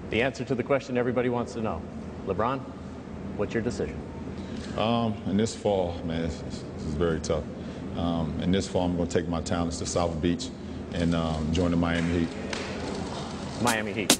The answer to the question everybody wants to know. LeBron, what's your decision? In this fall, man, this is very tough. In this fall, I'm going to take my talents to South Beach and join the Miami Heat. Miami Heat.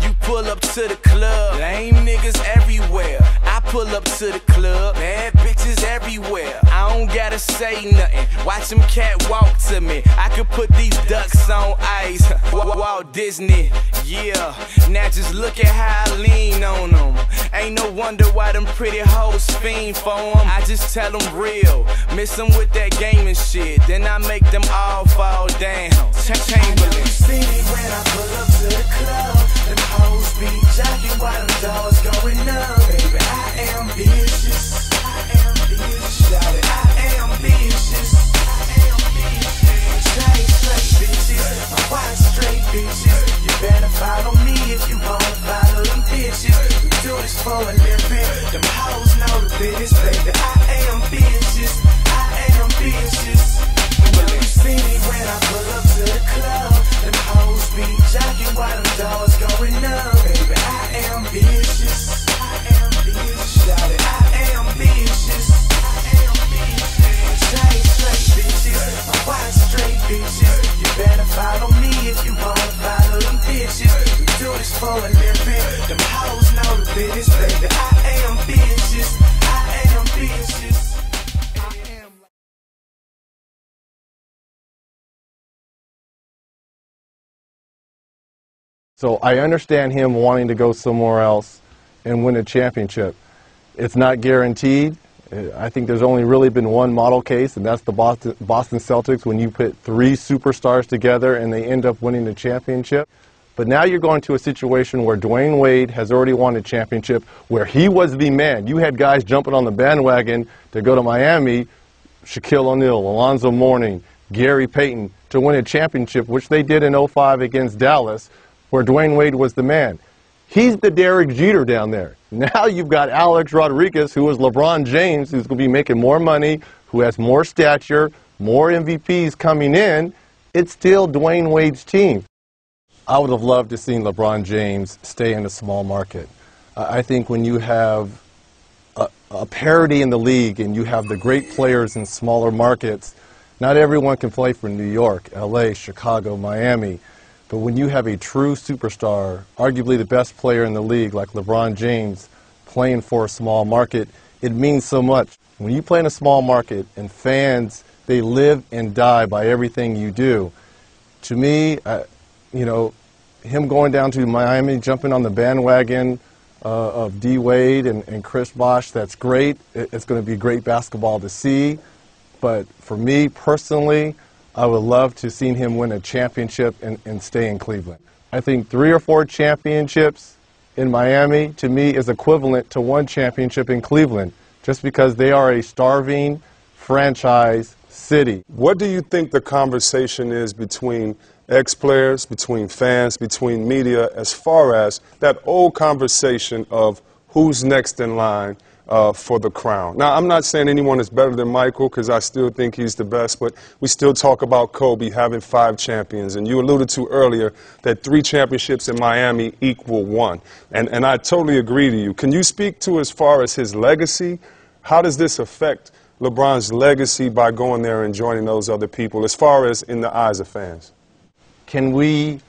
You pull up to the club, lame niggas everywhere. I pull up to the club, bad bitches everywhere. I don't gotta say nothing, watch them catwalk to me. I could put these ducks on ice, Walt Disney, yeah. Now just look at how I lean on them. Ain't no wonder why them pretty hoes fiend for them. I just tell them real, miss them with that gaming shit. Then I make them all fall down. Chamberlain. See me when I pull up to the club. Them hoes be jocking while them doors going up. Baby, I am vicious. I am vicious. Shout it, I am vicious. I am vicious. Chain straight bitches, my watch straight bitches. You better follow me if you wanna follow them bitches. We do this for a living. Them hoes know the business, baby. I am vicious. I am vicious. You see me when I pull up to the club. Them hoes be jocking while them doors going up. Baby, I am vicious. I am vicious. Shout it, I am vicious. I am vicious. Chain straight bitches, my watch straight bitches. You better follow me if you wanna follow them bitches. We do this for a living. Them hoes know the business, baby. I am vicious. I am vicious. So I understand him wanting to go somewhere else and win a championship. It's not guaranteed. I think there's only really been one model case, and that's the Boston Celtics, when you put three superstars together and they end up winning the championship. But now you're going to a situation where Dwayne Wade has already won a championship, where he was the man. You had guys jumping on the bandwagon to go to Miami, Shaquille O'Neal, Alonzo Mourning, Gary Payton, to win a championship, which they did in '05 against Dallas, where Dwayne Wade was the man. He's the Derek Jeter down there. Now you've got Alex Rodriguez, who is LeBron James, who's going to be making more money, who has more stature, more MVPs coming in. It's still Dwayne Wade's team. I would have loved to see LeBron James stay in a small market. I think when you have a parity in the league and you have the great players in smaller markets, not everyone can play for New York, LA, Chicago, Miami. But when you have a true superstar, arguably the best player in the league like LeBron James, playing for a small market, it means so much. When you play in a small market and fans, they live and die by everything you do. To me, you know, him going down to Miami, jumping on the bandwagon of D. Wade and Chris Bosh, that's great. It's going to be great basketball to see. But for me personally, I would love to see him win a championship and stay in Cleveland. I think 3 or 4 championships in Miami, to me, is equivalent to 1 championship in Cleveland, just because they are a starving franchise city. What do you think the conversation is between ex-players, between fans, between media, as far as that old conversation of who's next in line for the crown? Now, I'm not saying anyone is better than Michael, because I still think he's the best, but we still talk about Kobe having 5 champions, and you alluded to earlier that 3 championships in Miami equal 1, and I totally agree to you. Can you speak to, as far as his legacy, how does this affect LeBron's legacy by going there and joining those other people, as far as in the eyes of fans? Can we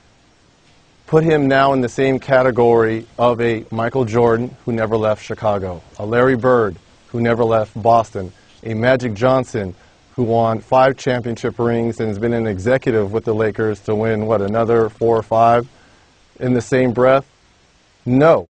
put him now in the same category of a Michael Jordan, who never left Chicago, a Larry Bird, who never left Boston, a Magic Johnson, who won 5 championship rings and has been an executive with the Lakers to win, what, another 4 or 5 in the same breath? No.